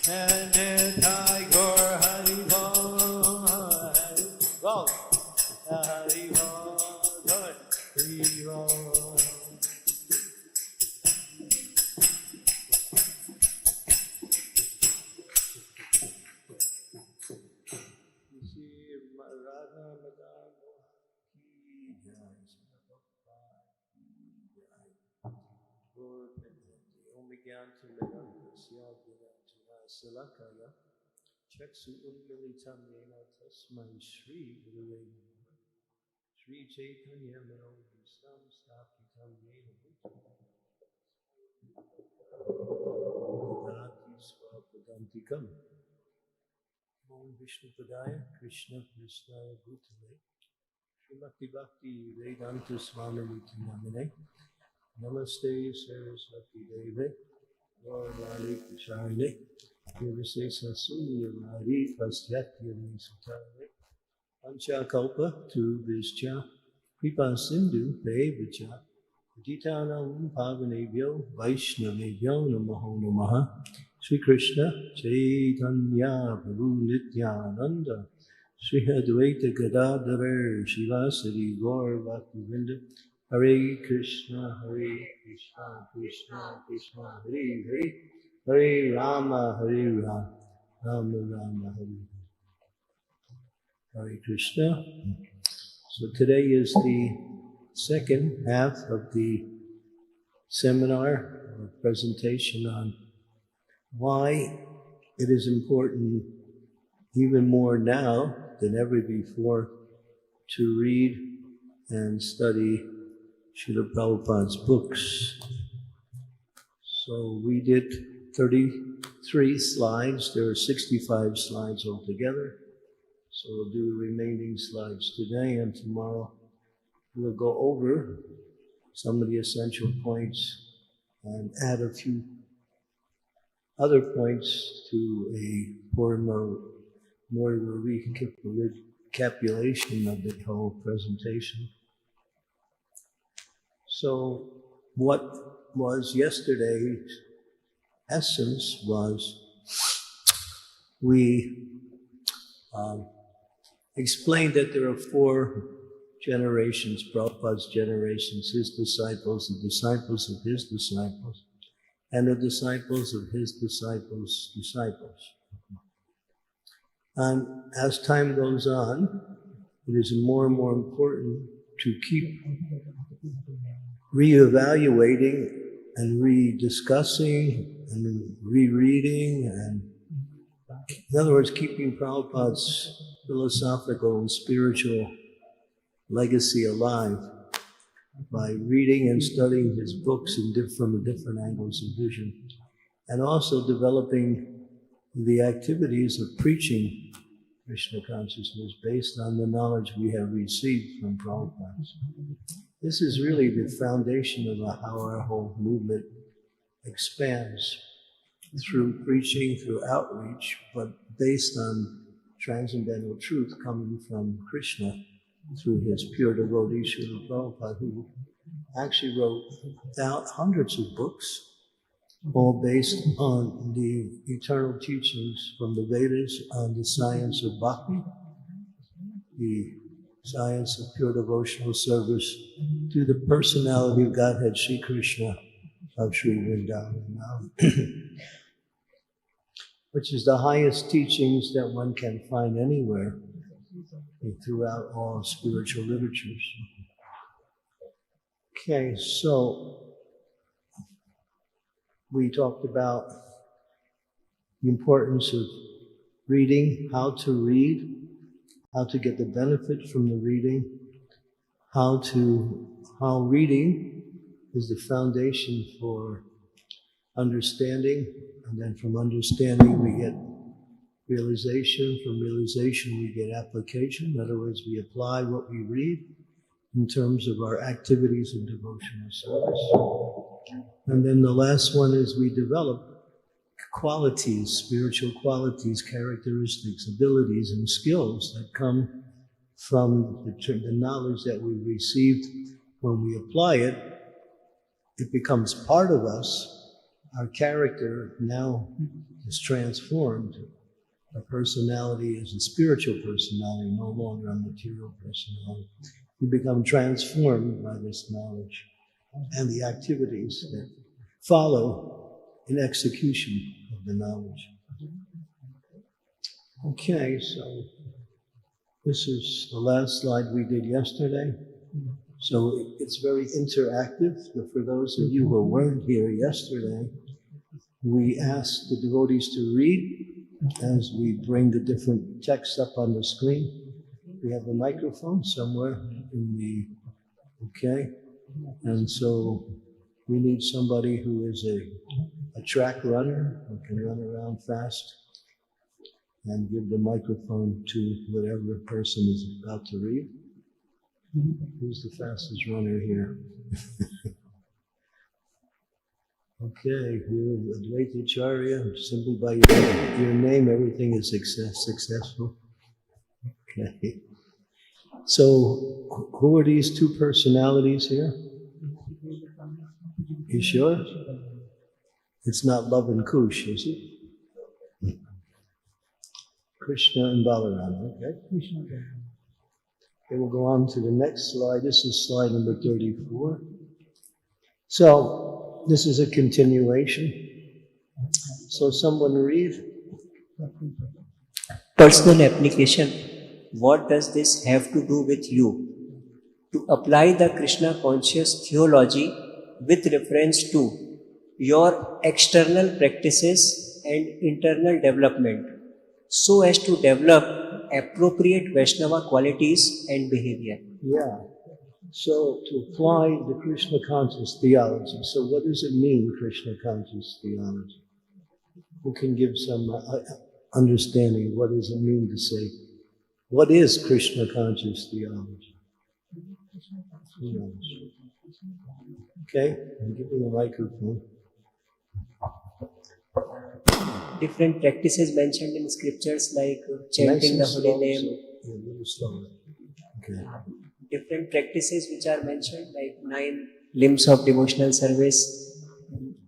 And Nitai Gaur Hari Bol. Salakaya Chaksu Unmilitam Yena Tasmai Shri Gurave Namaha Shri Chaitanya Manodhisam Sthapitam Yena Bhutati Swapadantikam Om Vishnu Padaya Krishna Krishnaya Bhutale Srimati Bhakti Vedanta Swami Namine Namaste Saraswati Deve Gaurvani Prasharine Nirvise Sasuni Vari Pasyatya Nisutare Pancha Kalpa Tu Vishcha Kripa Sindhu Devacha Patitanam Pavanebhyo Vaishnavebhyo Namaho Namaha Sri Krishna Chaitanya Prabhu Nityananda Sri Advaita Gadadhara Shivasari Gaur Bhaktivinoda Hare Krishna Krishna Krishna Hare Hare Hare Rama Rama Rama Hare Krishna. So today is the second half of the seminar or presentation on why it is important, even more now than ever before, to read and study Srila Prabhupada's books. So we did 33 slides. There are 65 slides altogether. So we'll do the remaining slides today, and tomorrow we'll go over some of the essential points and add a few other points to a more recapitulation of the whole presentation. So what was yesterday's essence was we explained that there are 4 generations, Prabhupada's generations, his disciples, the disciples of his disciples, and the disciples of his disciples' disciples. And as time goes on, it is more and more important to keep reevaluating and rediscussing and rereading, and in other words, keeping Prabhupada's philosophical and spiritual legacy alive by reading and studying his books from different angles of vision, and also developing the activities of preaching Krishna consciousness based on the knowledge we have received from Prabhupada. This is really the foundation of how our whole movement expands, through preaching, through outreach, but based on transcendental truth coming from Krishna through his pure devotee, Srila Prabhupada, who actually wrote hundreds of books, all based on the eternal teachings from the Vedas on the science of Bhakti, the science of pure devotional service to the personality of Godhead, Sri Krishna of Sri Vrindavan, which is the highest teachings that one can find anywhere throughout all spiritual literatures. Okay, so we talked about the importance of reading, how to read, how to get the benefit from the reading, how reading is the foundation for understanding, and then from understanding we get realization, from realization we get application. In other words, we apply what we read in terms of our activities in devotional service. And then the last one is we develop qualities, spiritual qualities, characteristics, abilities, and skills that come from the knowledge that we received. When we apply it, it becomes part of us. Our character now is transformed. Our personality is a spiritual personality, no longer a material personality. We become transformed by this knowledge and the activities that follow in execution of the knowledge. Okay, so this is the last slide we did yesterday. So it's very interactive. For those of you who weren't here yesterday, we asked the devotees to read as we bring the different texts up on the screen. We have a microphone somewhere in the, okay? And so we need somebody who is a track runner, who can run around fast and give the microphone to whatever person is about to read. Who's the fastest runner here? Okay, you're Advaita Acharya. Simply by your name, everything is successful. Okay. So, who are these two personalities here? You sure? It's not Love and Kush, is it? Krishna and Balarama, okay? Okay, we'll go on to the next slide. This is slide number 34. So, this is a continuation. So, someone read. Personal application. What does this have to do with you? To apply the Krishna conscious theology with reference to your external practices and internal development, so as to develop appropriate Vaishnava qualities and behavior. Yeah. So to apply the Krishna conscious theology. So what does it mean, Krishna conscious theology? Who can give some understanding? What does it mean to say, what is Krishna conscious theology? Okay, I'm giving the microphone. Different practices mentioned in scriptures like chanting the holy name. Okay. Different practices which are mentioned like 9 limbs of devotional service.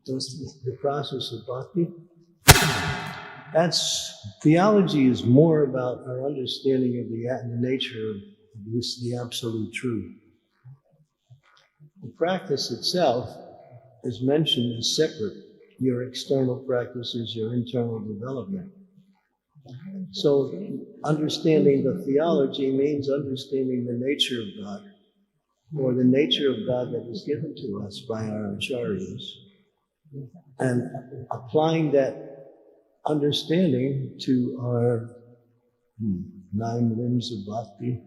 Those things. The process of bhakti. Theology is more about our understanding of the nature of this, the absolute truth. The practice itself is mentioned as separate. Your external practices, your internal development. So understanding the theology means understanding the nature of God, or the nature of God that was given to us by our acharyas, and applying that understanding to our 9 limbs of bhakti,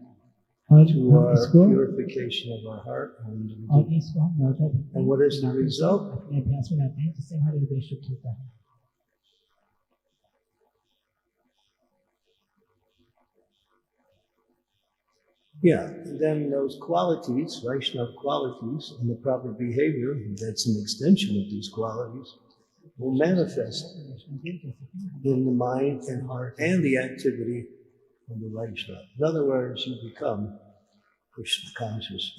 to our purification of our heart. And what is the result? Yeah, and then those qualities, Vaishnava qualities, and the proper behavior, that's an extension of these qualities, will manifest in the mind and heart and the activity of the Vaishnava. In other words, you become Krishna conscious.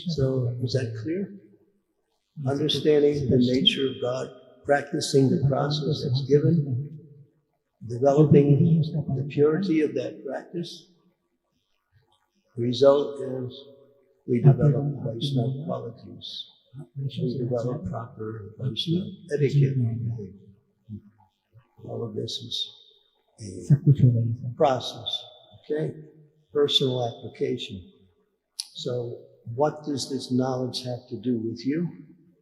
So, is that clear? Understanding the nature of God, practicing the process that's given, developing the purity of that practice. The result is we develop Vaishnava qualities. We develop proper Vaishnava etiquette. All of this is a process, okay? Personal application. So what does this knowledge have to do with you?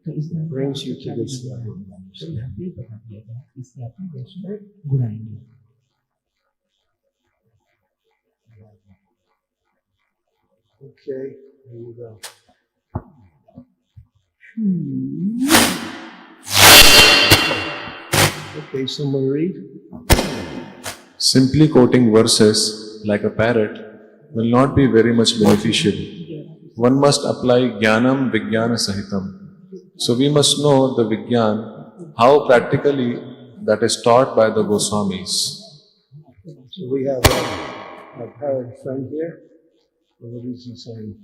It brings you to this level of understanding. Okay, here you go. Okay, someone read. Simply quoting verses like a parrot will not be very much beneficial. One must apply Jnanam Vijnana Sahitam. So we must know the Vijnan, how practically that is taught by the Goswamis. So we have our parrot friend here. What is he saying?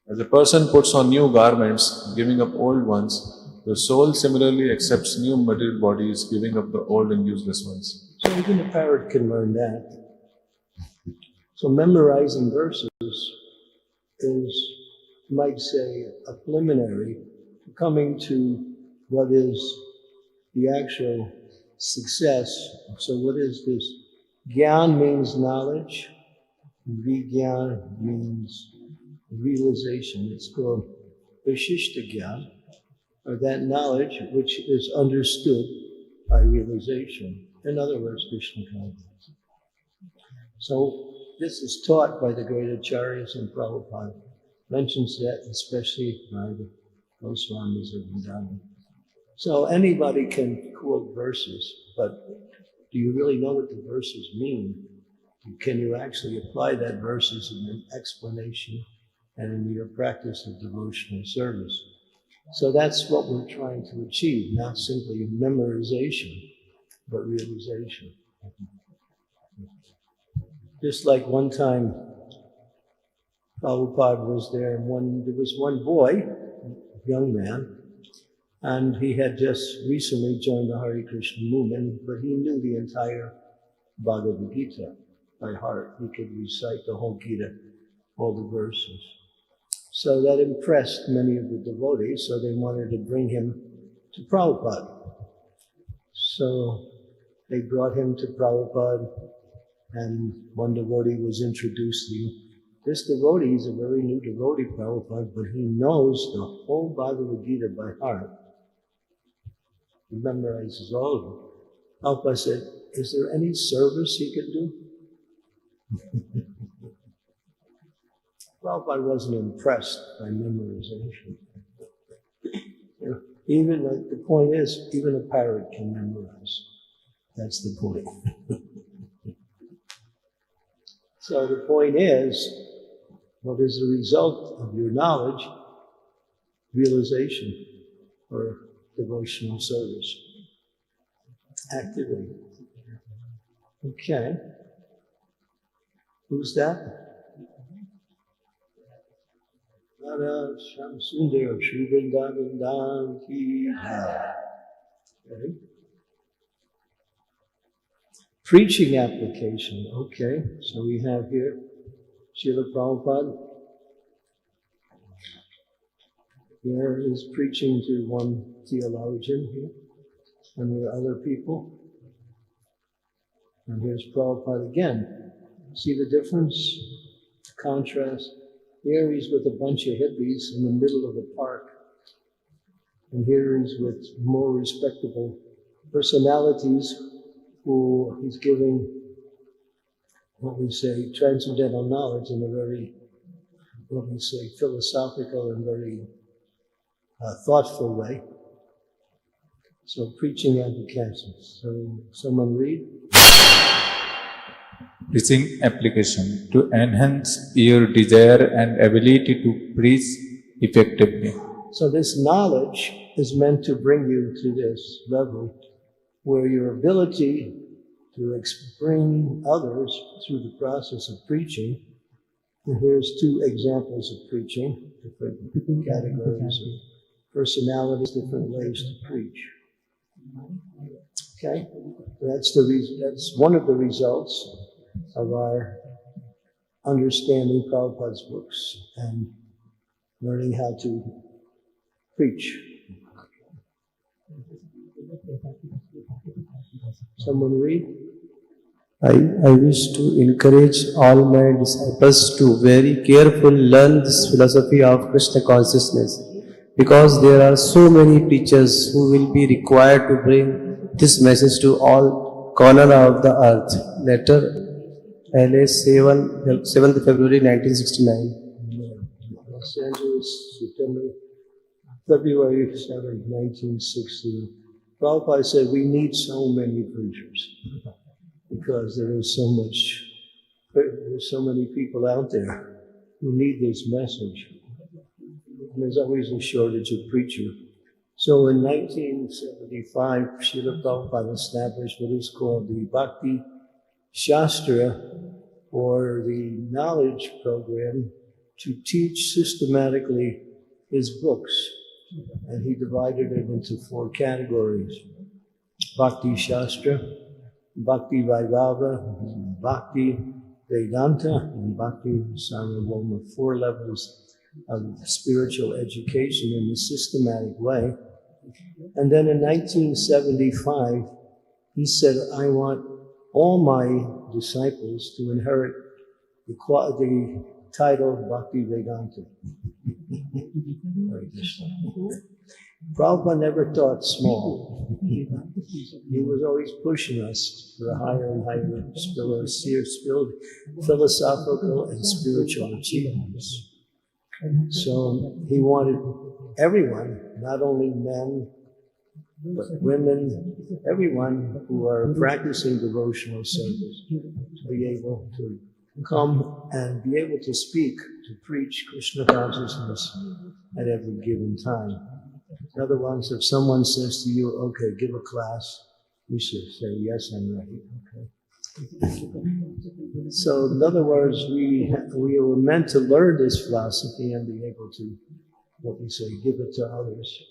As a person puts on new garments, giving up old ones, the soul similarly accepts new material bodies, giving up the old and useless ones. So even a parrot can learn that. So memorizing verses is, you might say, a preliminary to coming to what is the actual success. So what is this? Gyan means knowledge. Vigyan means realization. It's called Vishishta Gyan, or that knowledge which is understood by realization. In other words, Krishna consciousness. So this is taught by the great acharyas, and Prabhupada mentions that especially by the Goswamis of Vrindavan. So anybody can quote verses, but do you really know what the verses mean? Can you actually apply that verses in an explanation and in your practice of devotional service? So that's what we're trying to achieve, not simply memorization, but realization. Just like one time, Prabhupada was there, and there was one boy, young man, and he had just recently joined the Hare Krishna movement, but he knew the entire Bhagavad Gita by heart. He could recite the whole Gita, all the verses. So that impressed many of the devotees, so they wanted to bring him to Prabhupada. So they brought him to Prabhupada, and one devotee was introduced to him. This devotee is a very new devotee, Prabhupada, but he knows the whole Bhagavad Gita by heart. He memorizes all of it. Prabhupada said, is there any service he could do? Prabhupada wasn't impressed by memorization. Even the point is, even a parrot can memorize. That's the point. So the point is, what is the result of your knowledge? Realization or devotional service. Activity. Okay. Who's that? Radha Sham Sundar Shri Vrindavan Dham Ki Jai. Okay. Preaching application. Okay, so we have here Srila Prabhupada. Here is preaching to one theologian here, and there are other people. And here's Prabhupada again. See the difference? The contrast. Here he's with a bunch of hippies in the middle of a park. And here he's with more respectable personalities who he's giving, what we say, transcendental knowledge in a very, what we say, philosophical and very thoughtful way. So preaching applications. So someone read. Preaching application to enhance your desire and ability to preach effectively. So this knowledge is meant to bring you to this level where your ability to bring others through the process of preaching, and here's two examples of preaching, different categories of personalities, different ways to preach. Okay? That's one of the results of our understanding Prabhupada's books and learning how to preach. Someone read? I wish to encourage all my disciples to very carefully learn this philosophy of Krishna consciousness, because there are so many teachers who will be required to bring this message to all corners of the earth. Letter LA 7th February 1969. Los Angeles, February 7th, 1960. Prabhupada said we need so many preachers because there's so many people out there who need this message. And there's always a shortage of preachers. So in 1975, Srila Prabhupada established what is called the Bhakti Shastra, or the knowledge program, to teach systematically his books. And he divided it into 4 categories. Bhakti Shastra, Bhakti Vaibhava, Bhakti Vedanta, and Bhakti Sarvabhauma. 4 levels of spiritual education in a systematic way. And then in 1975, he said, I want all my disciples to inherit the title Bhakti Vedanta. Hare Krishna. Prabhupada never taught small. He was always pushing us for higher and higher philosophical and spiritual achievements. So he wanted everyone, not only men, but women, everyone who are practicing devotional service, to be able to come and be able to speak, to preach Krishna consciousness at every given time. In other words, if someone says to you, okay, give a class, you should say, yes, I'm ready. Okay. So in other words, we were meant to learn this philosophy and be able to, what we say, give it to others.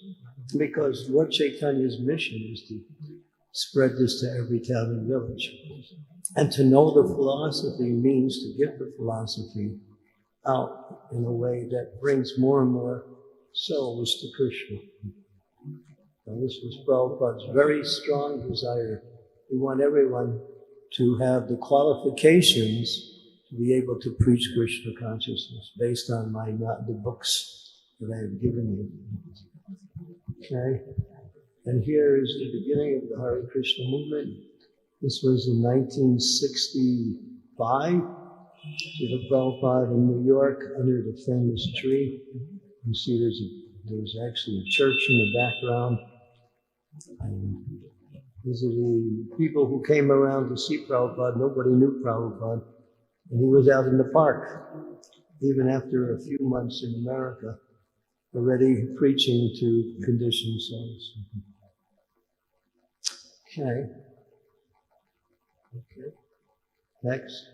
Because Lord Chaitanya's mission is to spread this to every town and village. And to know the philosophy means to give the philosophy out in a way that brings more and more souls to Krishna. And this was Prabhupada's very strong desire. We want everyone to have the qualifications to be able to preach Krishna consciousness based on the books that I have given you. Okay? And here is the beginning of the Hare Krishna movement. This was in 1965. Srila Prabhupada in New York under the famous tree. You see there's actually a church in the background. And these are the people who came around to see Prabhupada. Nobody knew Prabhupada. And he was out in the park, even after a few months in America, already preaching to conditioned souls. Okay. Next.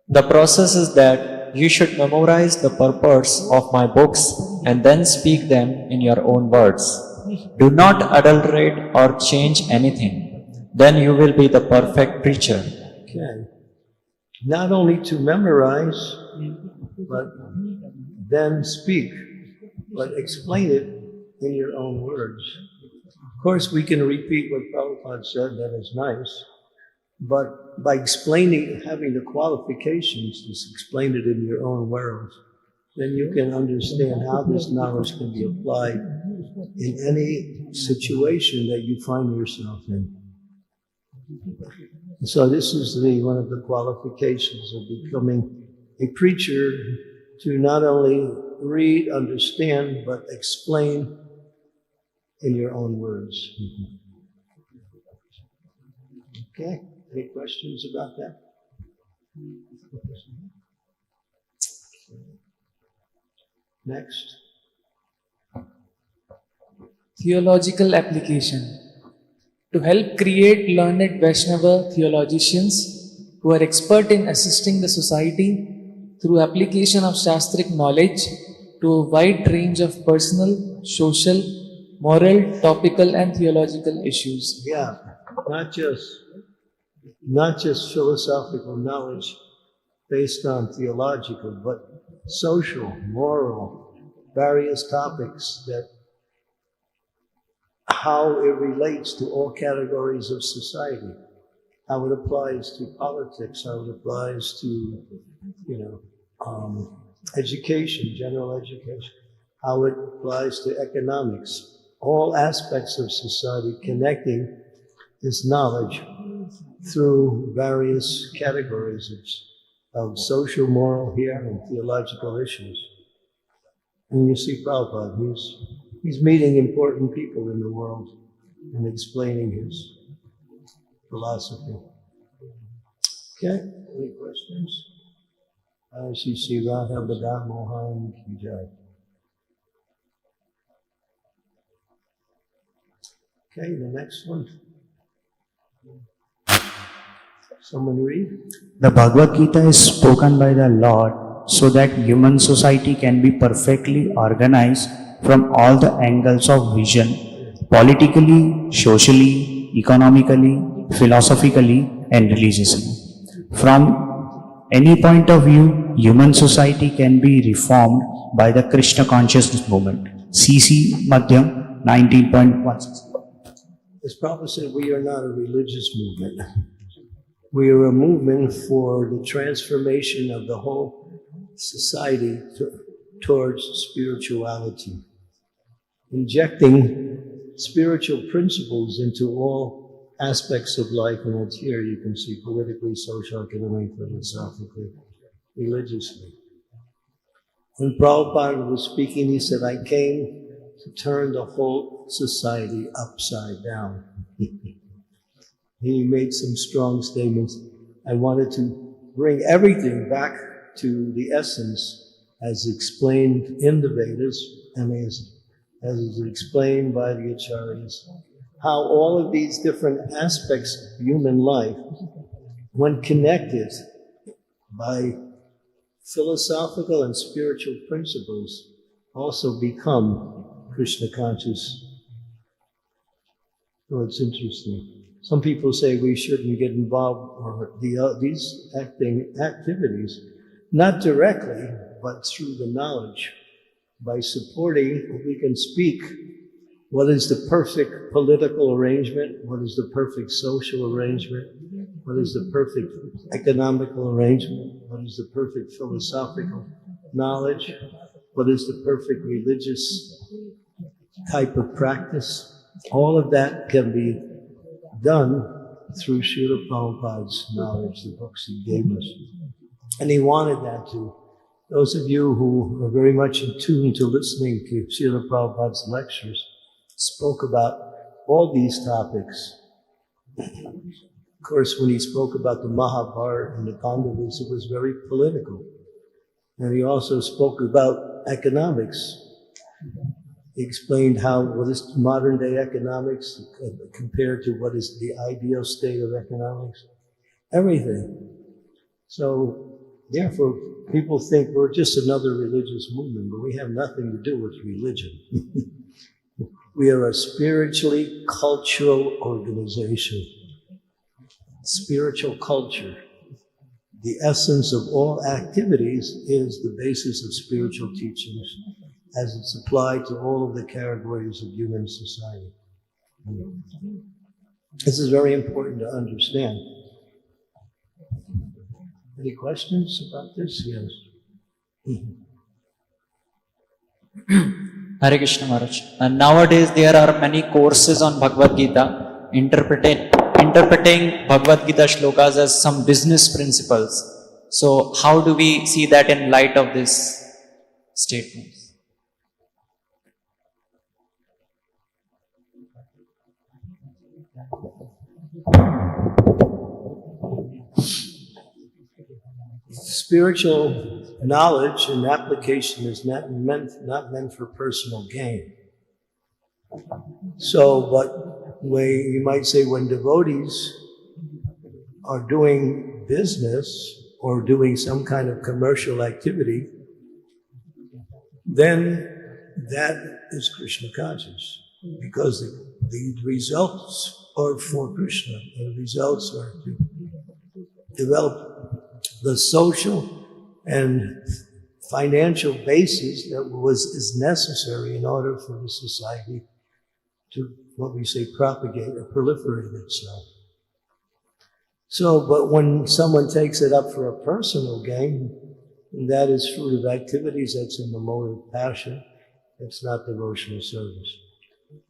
The process is that you should memorize the purports of my books and then speak them in your own words. Do not adulterate or change anything. Then you will be the perfect preacher. Okay. Not only to memorize, but then speak, but explain it in your own words. Of course, we can repeat what Prabhupada said, that is nice. But by explaining, having the qualifications to explain it in your own words, then you can understand how this knowledge can be applied in any situation that you find yourself in. So this is one of the qualifications of becoming a preacher, to not only read, understand, but explain in your own words. Okay? Any questions about that? Next. Theological application. To help create learned Vaishnava theologians who are expert in assisting the society through application of Shastric knowledge to a wide range of personal, social, moral, topical and theological issues. Yeah, not just philosophical knowledge based on theological, but social, moral, various topics, that how it relates to all categories of society, how it applies to politics, how it applies to, education, general education, how it applies to economics, all aspects of society, connecting this knowledge through various categories of social, moral here and theological issues. And you see Prabhupada, he's meeting important people in the world and explaining his philosophy. Okay, any questions? ISKCON Ujjain. Okay, the next one. Someone read? The Bhagavad Gita is spoken by the Lord so that human society can be perfectly organized from all the angles of vision, politically, socially, economically, philosophically, and religiously. From any point of view, human society can be reformed by the Krishna consciousness movement. CC Madhyam 19.16. As Prabhupada said, we are not a religious movement. We are a movement for the transformation of the whole society towards spirituality, injecting spiritual principles into all aspects of life, and it's here you can see politically, social, economically, philosophically, religiously. When Prabhupada was speaking, he said, I came to turn the whole society upside down. He made some strong statements. I wanted to bring everything back to the essence as explained in the Vedas and as is explained by the Acharyas. How all of these different aspects of human life, when connected by philosophical and spiritual principles, also become Krishna conscious. So it's interesting. Some people say we shouldn't get involved or these activities, not directly, but through the knowledge. By supporting, we can speak what is the perfect political arrangement, what is the perfect social arrangement, what is the perfect economical arrangement, what is the perfect philosophical knowledge, what is the perfect religious type of practice. All of that can be done through Srila Prabhupada's knowledge, the books he gave us. And he wanted that to. Those of you who are very much in tune to listening to Srila Prabhupada's lectures spoke about all these topics. Of course, when he spoke about the Mahabharata and the Pandavas, it was very political. And he also spoke about economics. He explained what is modern day economics compared to what is the ideal state of economics. Everything. So, therefore, people think we're just another religious movement, but we have nothing to do with religion. We are a spiritually cultural organization. Spiritual culture. The essence of all activities is the basis of spiritual teachings as it's applied to all of the categories of human society. This is very important to understand. Any questions about this? Yes. Hare Krishna Maharaj. And nowadays there are many courses on Bhagavad Gita interpreting Bhagavad Gita shlokas as some business principles. So how do we see that in light of this statement? Spiritual knowledge and application is not meant for personal gain. So, but you might say when devotees are doing business or doing some kind of commercial activity, then that is Krishna conscious, because the results are for Krishna. The results are to develop the social and financial basis that is necessary in order for the society to, what we say, propagate or proliferate itself. So, but when someone takes it up for a personal gain, that is fruit of activities, that's in the mode of passion, it's not devotional service.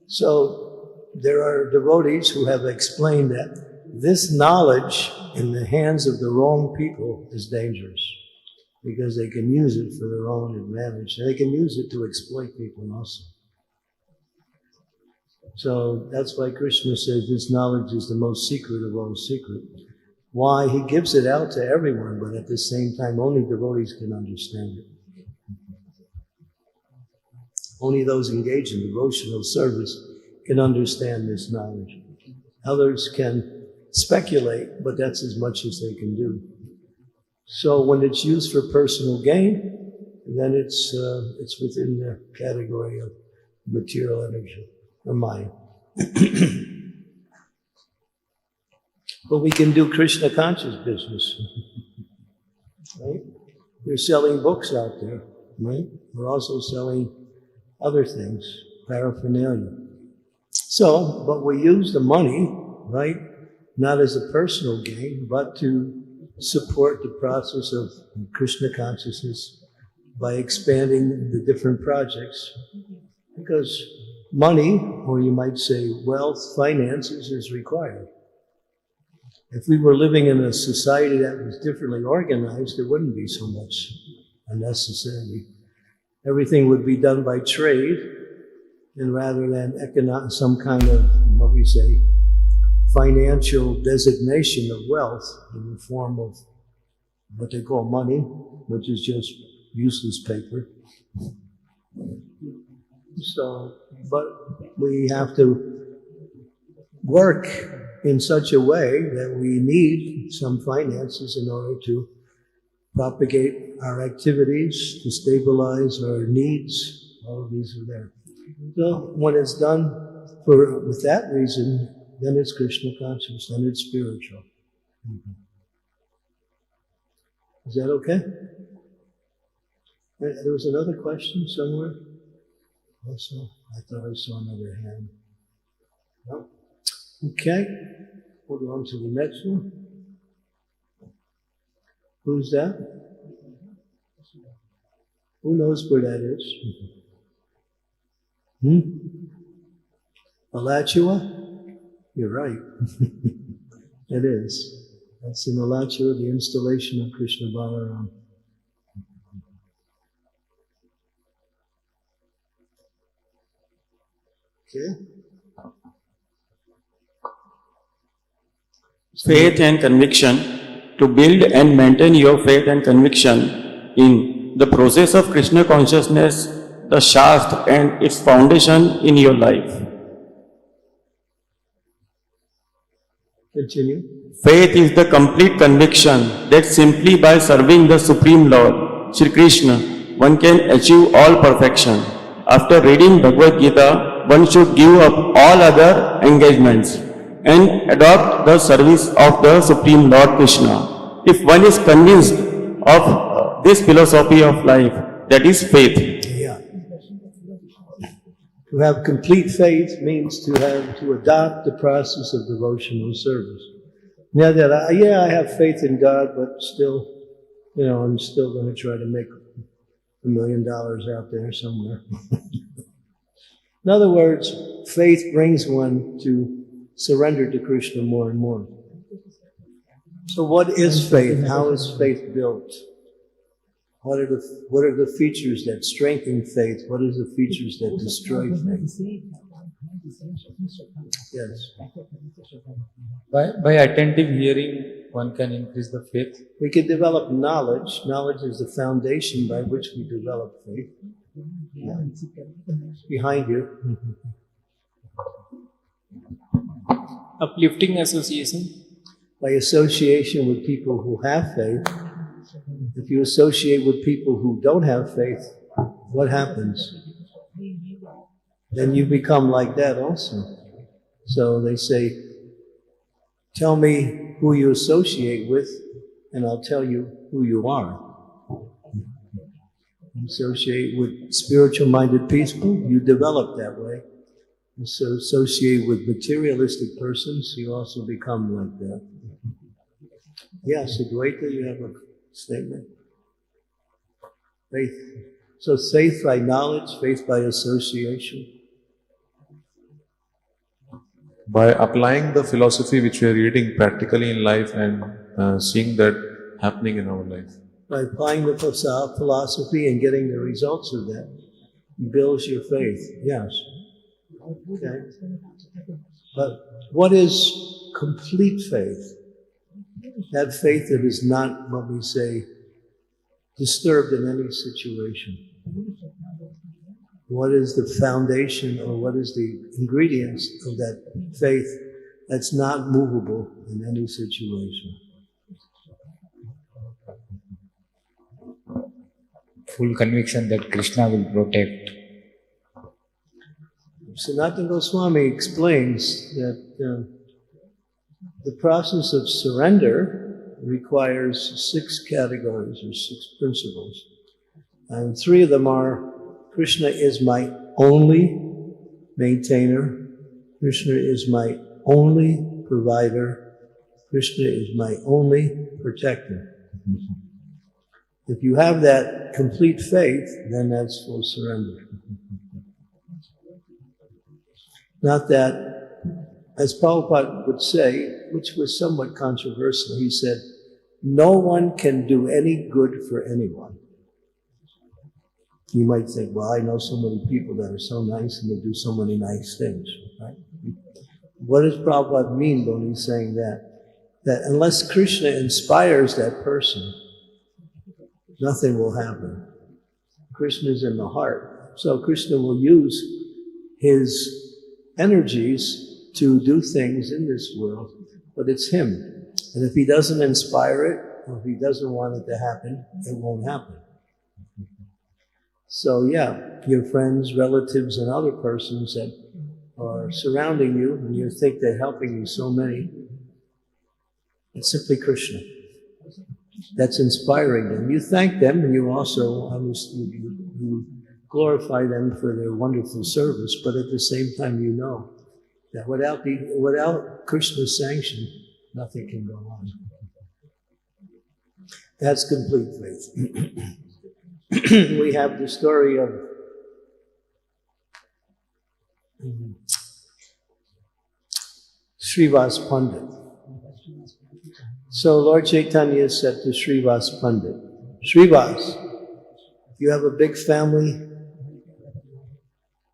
So, there are devotees who have explained that this knowledge in the hands of the wrong people is dangerous, because they can use it for their own advantage, and they can use it to exploit people also. So that's why Krishna says this knowledge is the most secret of all secret. Why? He gives it out to everyone, but at the same time, only devotees can understand it. Only those engaged in devotional service can understand this knowledge. Others can speculate, but that's as much as they can do. So when it's used for personal gain, then it's within the category of material energy or mind. But we can do Krishna conscious business, right? We're selling books out there, right? We're also selling other things, paraphernalia. So, but we use the money, right, not as a personal gain, but to support the process of Krishna consciousness by expanding the different projects. Because money, or you might say wealth, finances, is required. If we were living in a society that was differently organized, there wouldn't be so much unnecessary. Everything would be done by trade, and rather than some kind of, what we say, financial designation of wealth in the form of what they call money, which is just useless paper. So, but we have to work in such a way that we need some finances in order to propagate our activities, to stabilize our needs. All of these are there. So when it's done with that reason, then it's Krishna conscious, then it's spiritual. Is that okay? There was another question somewhere. Also, I thought I saw another hand. No? Okay. Hold on to the next one. Who's that? Who knows where that is? Alachua? You're right. It is. That's in Alachua, the installation of Krishna Balaram. Okay. Faith and conviction. To build and maintain your faith and conviction in the process of Krishna consciousness, the Shastra and its foundation in your life. Continue. Faith is the complete conviction that simply by serving the Supreme Lord, Shri Krishna, one can achieve all perfection. After reading Bhagavad Gita, one should give up all other engagements and adopt the service of the Supreme Lord Krishna. If one is convinced of this philosophy of life, that is faith. Yeah. To have complete faith means to adopt the process of devotional service. Now that I have faith in God, but still, I'm still going to try to make $1 million out there somewhere. In other words, faith brings one to surrender to Krishna more and more. So what is faith? How is faith built? What are the features that strengthen faith? What are the features that destroy faith? Yes. By attentive hearing, one can increase the faith. We can develop knowledge. Knowledge is the foundation by which we develop faith. Yeah. Behind you. Uplifting association. By association with people who have faith. If you associate with people who don't have faith, what happens? Then you become like that also. So they say, tell me who you associate with, and I'll tell you who you are. You associate with spiritual-minded people, you develop that way. You associate with materialistic persons, you also become like that. Yes, Advaita, you have a statement. Faith. So faith by knowledge, faith by association. By applying the philosophy which we are reading practically in life and seeing that happening in our life. By applying the philosophy and getting the results of that, builds your faith. Yes. Okay. But what is complete faith? That faith that is not, what we say, disturbed in any situation. What is the foundation or what is the ingredients of that faith that's not movable in any situation? Full conviction that Krishna will protect. Sanatana Goswami explains that the process of surrender requires 6 categories or 6 principles. And 3 of them are, Krishna is my only maintainer, Krishna is my only provider, Krishna is my only protector. If you have that complete faith, then that's full surrender. Not that, as Prabhupada would say, which was somewhat controversial, he said, no one can do any good for anyone. You might think, well, I know so many people that are so nice and they do so many nice things, right? What does Prabhupada mean when he's saying that? That unless Krishna inspires that person, nothing will happen. Krishna is in the heart. So Krishna will use his energies to do things in this world, but it's him. And if he doesn't inspire it, or if he doesn't want it to happen, it won't happen. So yeah, your friends, relatives, and other persons that are surrounding you, and you think they're helping you so many, it's simply Krishna. That's inspiring them. You thank them, and you also you glorify them for their wonderful service, but at the same time you know that without Krishna's sanction, nothing can go on. That's complete faith. We have the story of Srivas Pandit. So Lord Chaitanya said to Srivas Pandit, Srivas, you have a big family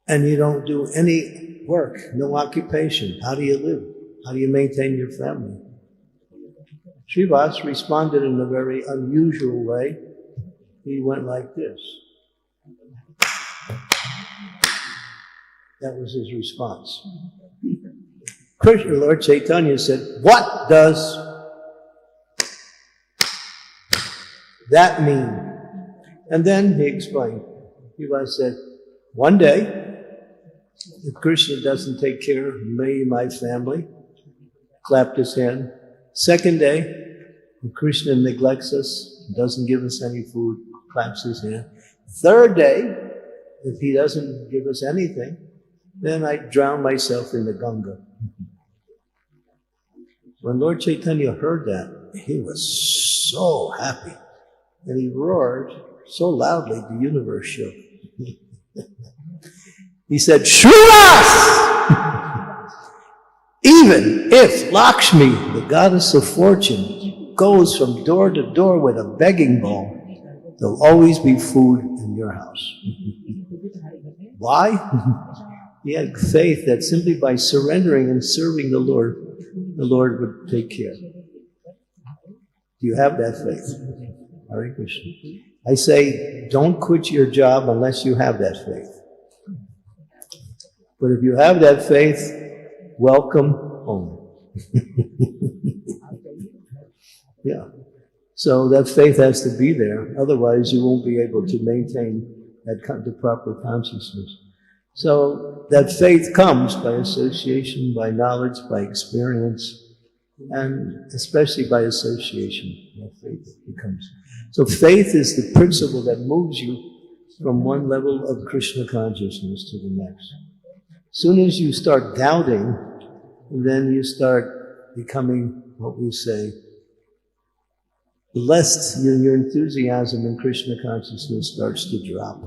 and you don't do any work, no occupation. How do you live? How do you maintain your family? Srivas responded in a very unusual way. He went like this. That was his response. Krishna, Lord Chaitanya said, what does that mean? And then he explained. Srivas said, one day, if Krishna doesn't take care of me and my family, clapped his hand. Second day, if Krishna neglects us, doesn't give us any food, claps his hand. Third day, if he doesn't give us anything, then I drown myself in the Ganga. When Lord Chaitanya heard that, he was so happy. And he roared so loudly, the universe shook. He said, Srivas! Even if Lakshmi, the goddess of fortune, goes from door to door with a begging bowl, there'll always be food in your house. Why? He had faith that simply by surrendering and serving the Lord would take care. Do you have that faith? Hare Krishna. I say, don't quit your job unless you have that faith. But if you have that faith, welcome home. Yeah. So that faith has to be there. Otherwise, you won't be able to maintain the proper consciousness. So that faith comes by association, by knowledge, by experience, and especially by association. That faith becomes. So faith is the principle that moves you from one level of Krishna consciousness to the next. As soon as you start doubting, then you start becoming what we say, your enthusiasm in Krishna consciousness starts to drop.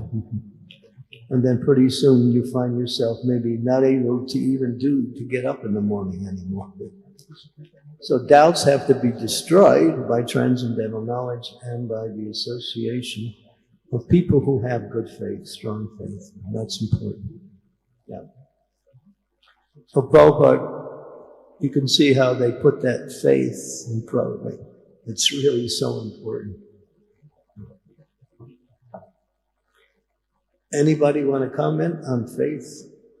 And then pretty soon you find yourself maybe not able to even to get up in the morning anymore. So doubts have to be destroyed by transcendental knowledge and by the association of people who have good faith, strong faith. And that's important. Yeah. So Prabhupada, you can see how they put that faith in Prabhupada. It's really so important. Anybody want to comment on faith?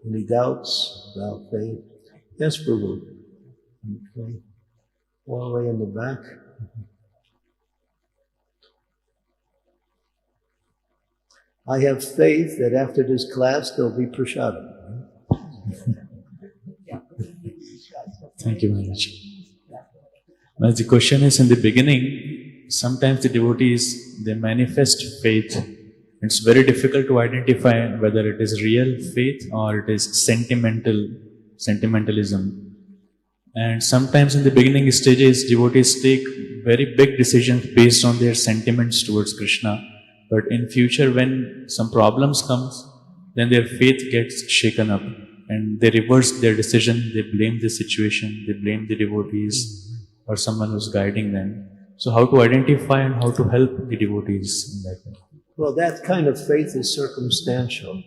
Any doubts about faith? Yes, Prabhu. Okay. All the way in the back. I have faith that after this class there'll be prasadam. Thank you, Maharaj. As the question is in the beginning, sometimes the devotees, they manifest faith. It's very difficult to identify whether it is real faith or it is sentimentalism. And sometimes in the beginning stages, devotees take very big decisions based on their sentiments towards Krishna. But in future, when some problems comes, then their faith gets shaken up and they reverse their decision. They blame the situation, they blame the devotees or someone who's guiding them. So how to identify and how to help the devotees in that way? Well, that kind of faith is circumstantial.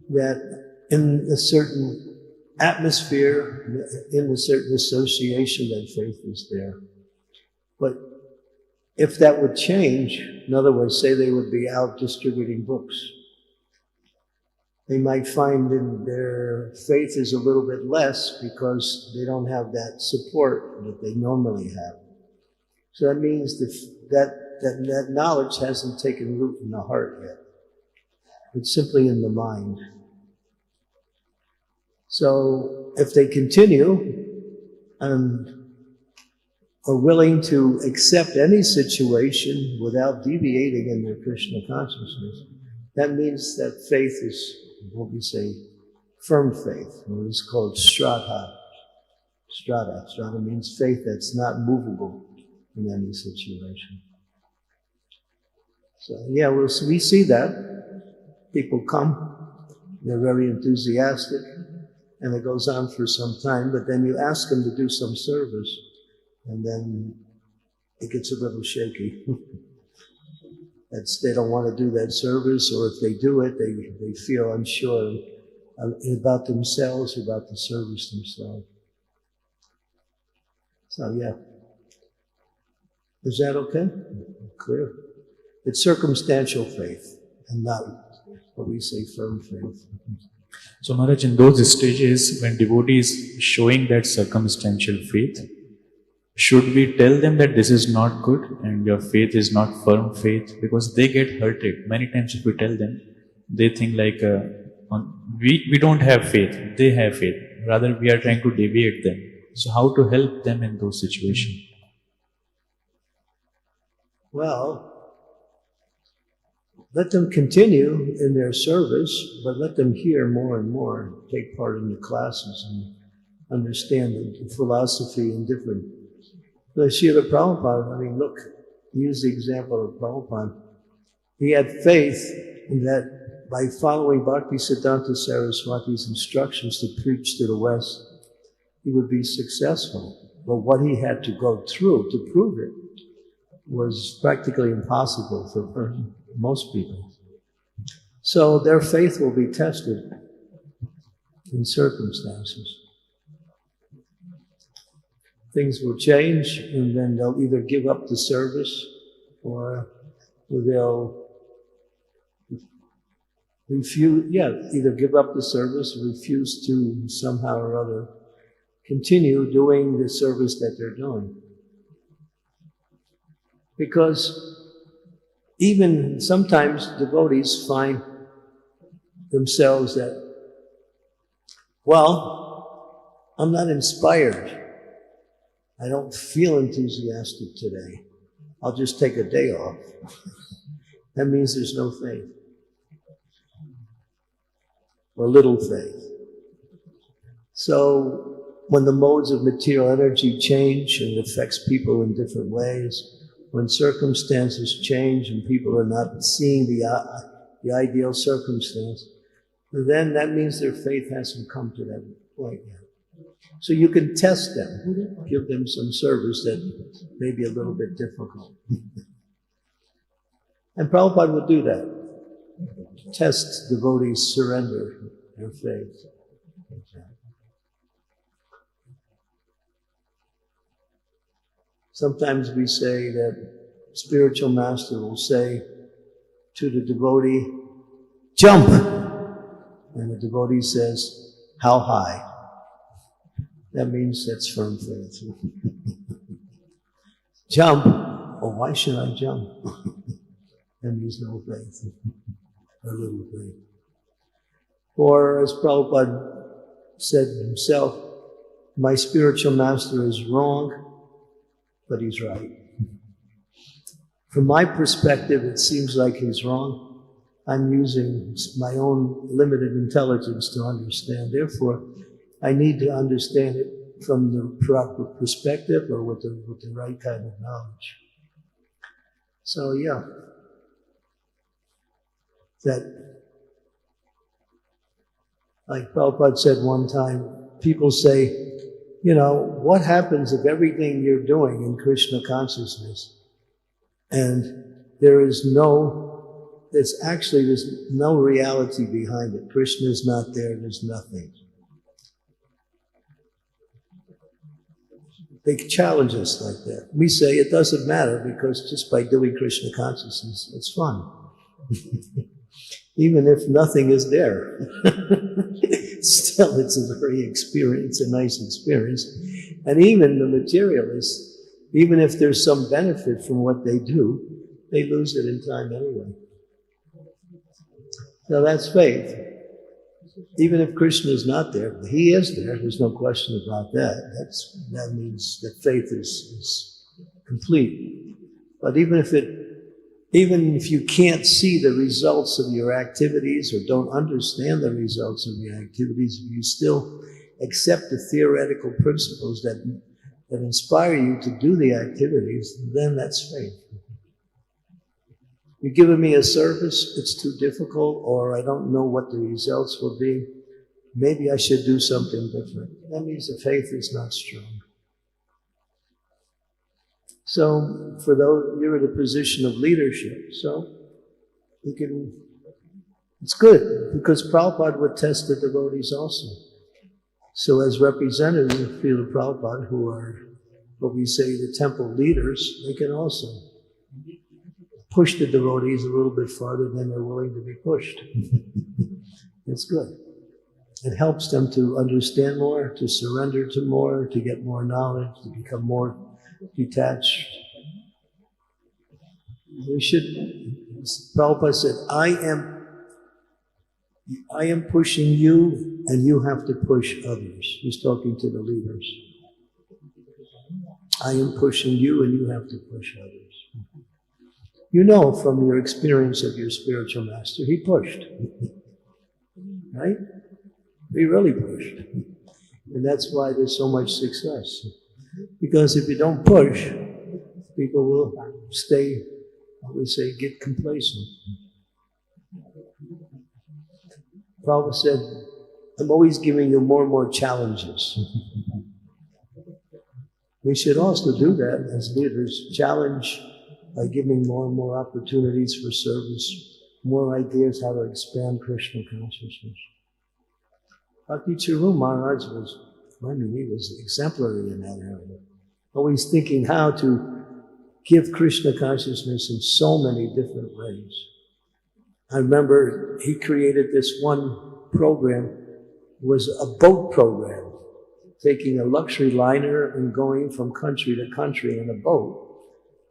That in a certain atmosphere, in a certain association, that faith is there. But if that would change, in other words, say they would be out distributing books, they might find that their faith is a little bit less because they don't have that support that they normally have. So that means that knowledge hasn't taken root in the heart yet. It's simply in the mind. So if they continue and are willing to accept any situation without deviating in their Krishna consciousness, that means that faith is what we say, firm faith, or it's called Shraddha. Shraddha means faith that's not movable in any situation. So yeah, we see that. People come, they're very enthusiastic, and it goes on for some time, but then you ask them to do some service, and then it gets a little shaky. They don't want to do that service, or if they do it, they feel unsure about themselves, about the service themselves. So yeah. Is that okay? Clear? It's circumstantial faith and not what we say firm faith. So Maharaj, in those stages when devotee is showing that circumstantial faith, should we tell them that this is not good and your faith is not firm faith? Because they get hurted. Many times if we tell them, they think like, we don't have faith, they have faith. Rather, we are trying to deviate them. So how to help them in those situations? Well, let them continue in their service, but let them hear more and more, take part in the classes and understand the philosophy in different. Srila Prabhupada, look, use the example of Prabhupada. He had faith in that by following Bhakti Siddhanta Saraswati's instructions to preach to the West, he would be successful. But what he had to go through to prove it was practically impossible for most people. So their faith will be tested in circumstances. Things will change, and then they'll either give up the service or they'll refuse, either give up the service or refuse to somehow or other continue doing the service that they're doing. Because even sometimes devotees find themselves that, well, I'm not inspired. I don't feel enthusiastic today. I'll just take a day off. That means there's no faith. Or little faith. So when the modes of material energy change and it affects people in different ways, when circumstances change and people are not seeing the ideal circumstance, then that means their faith hasn't come to that point yet. So you can test them, give them some service that may be a little bit difficult. And Prabhupada would do that. Test devotees' surrender, their faith. Sometimes we say that spiritual master will say to the devotee, jump! And the devotee says, how high? That means that's firm faith. Jump? Oh, why should I jump? That means no faith. Or little faith. Or as Prabhupada said himself, my spiritual master is wrong, but he's right. From my perspective, it seems like he's wrong. I'm using my own limited intelligence to understand. Therefore, I need to understand it from the proper perspective or with the right kind of knowledge. So yeah, that, like Prabhupada said one time, people say, you know, what happens if everything you're doing in Krishna consciousness and there's no reality behind it. Krishna is not there, there's nothing. They challenge us like that. We say it doesn't matter because just by doing Krishna consciousness, it's fun. Even if nothing is there. Still, it's a nice experience. And even the materialists, even if there's some benefit from what they do, they lose it in time anyway. Now that's faith. Even if Krishna is not there, he is there, there's no question about that. That means that faith is complete. But even if you can't see the results of your activities or don't understand the results of your activities, you still accept the theoretical principles that inspire you to do the activities, then that's faith. You're giving me a service, it's too difficult, or I don't know what the results will be. Maybe I should do something different. That means the faith is not strong. So, for those, you're in a position of leadership, so it's good, because Prabhupada would test the devotees also. So as representatives of Srila Prabhupada, who are what we say the temple leaders, they can also push the devotees a little bit farther than they're willing to be pushed. It's good. It helps them to understand more, to surrender to more, to get more knowledge, to become more detached. We should, Prabhupada said, I am pushing you and you have to push others. He's talking to the leaders. I am pushing you and you have to push others. You know from your experience of your spiritual master, he pushed. Right? He really pushed. And that's why there's so much success. Because if you don't push, people will stay, I would say, get complacent. Prabhupada said, I'm always giving you more and more challenges. We should also do that as leaders, challenge by giving more and more opportunities for service, more ideas how to expand Krishna consciousness. Bhakti Charu Maharaj he was exemplary in that area. Always thinking how to give Krishna consciousness in so many different ways. I remember he created this one program, was a boat program, taking a luxury liner and going from country to country in a boat,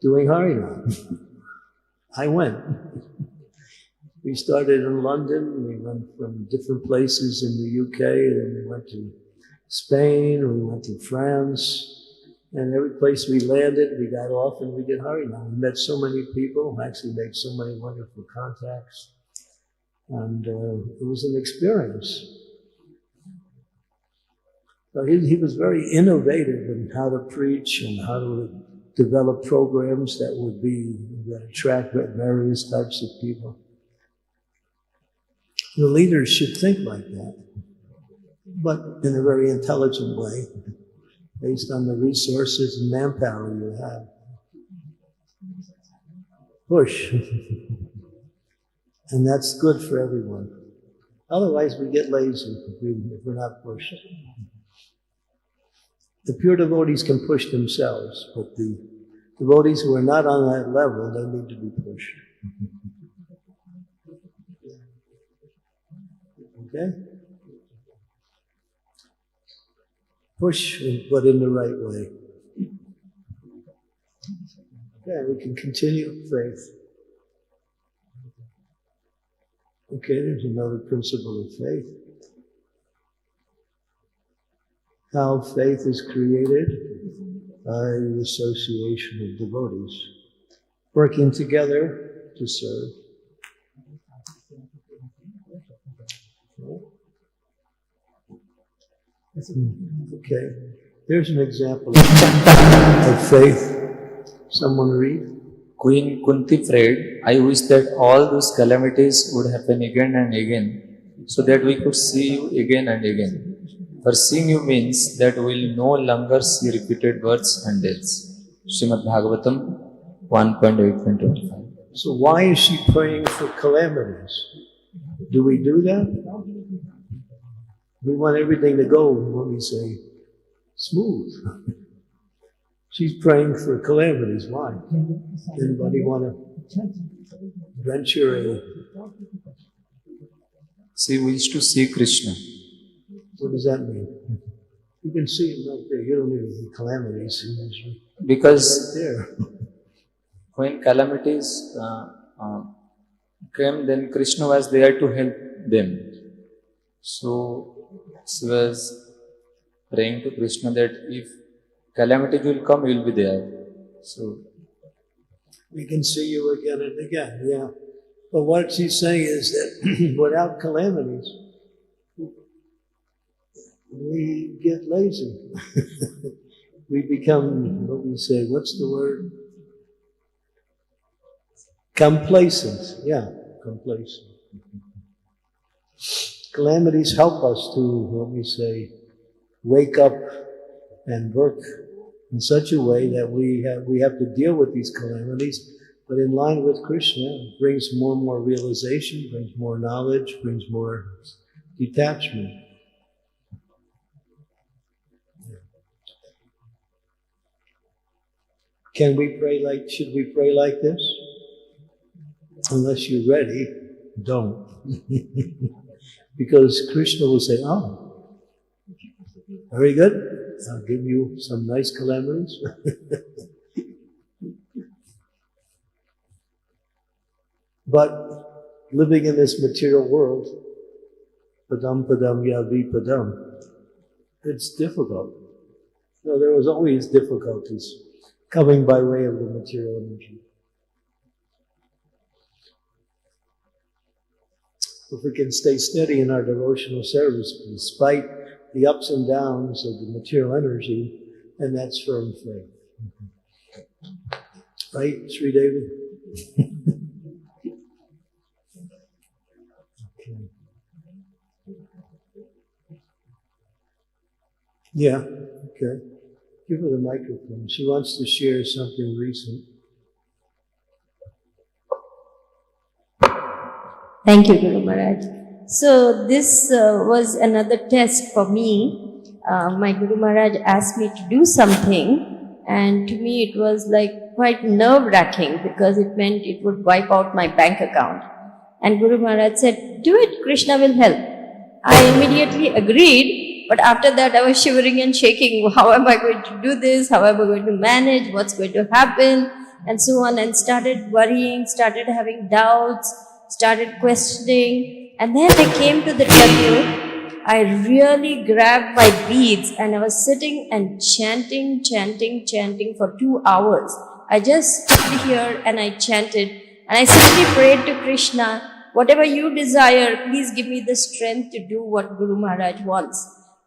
doing Harinam. I went. We started in London, we went from different places in the UK, and we went to Spain, we went to France, and every place we landed, we got off and we did Harinam. We met so many people, actually made so many wonderful contacts, and it was an experience. So he was very innovative in how to preach and how to develop programs that attract various types of people. The leaders should think like that, but in a very intelligent way, based on the resources and manpower you have. Push. And that's good for everyone. Otherwise, we get lazy if we're not pushed. The pure devotees can push themselves, but the devotees who are not on that level, they need to be pushed. Okay? Push, but in the right way. Okay, we can continue faith. Okay, there's another principle of faith. How faith is created by the association of devotees, working together to serve. Okay. Here's an example of faith. Someone read? Queen Kunti prayed, I wish that all those calamities would happen again and again, so that we could see you again and again. For seeing you means that we will no longer see repeated births and deaths. Srimad Bhagavatam 1.8.25. So why is she praying for calamities? Do we do that? We want everything to go, what we say, smooth. She's praying for calamities. Why? Anybody want to venture a... She wished to see Krishna. What does that mean? You can see him right there. You don't need any calamities. Because Right there. when calamities came, then Krishna was there to help them. So she was praying to Krishna that if calamities will come, he will be there. So We can see you again and again, yeah. But what she's saying is that without calamities, we get lazy. We become, what we say, what's the word? Complacent, yeah, complacent. Calamities help us to, what we say, wake up and work in such a way that we have to deal with these calamities, but in line with Krishna, it brings more and more realization, brings more knowledge, brings more detachment. Should we pray like this? Unless you're ready, don't. Because Krishna will say, oh, very good. I'll give you some nice calamities. But living in this material world, padam padam yavi padam, it's difficult. No, there was always difficulties coming by way of the material energy. If we can stay steady in our devotional service despite the ups and downs of the material energy, and that's firm faith. Right, Sri Devi? Okay. Yeah, okay. Give her the microphone. She wants to share something recent. Thank you, Guru Maharaj. So this was another test for me. My Guru Maharaj asked me to do something, and to me it was like quite nerve-wracking because it meant it would wipe out my bank account. And Guru Maharaj said, do it, Krishna will help. I immediately agreed, but after that I was shivering and shaking. How am I going to do this? How am I going to manage? What's going to happen? And so on, and started worrying, started having doubts, started questioning, and then I came to the temple. I really grabbed my beads and I was sitting and chanting for 2 hours. I just stood here and I chanted, and I simply prayed to Krishna, whatever you desire, please give me the strength to do what Guru Maharaj wants.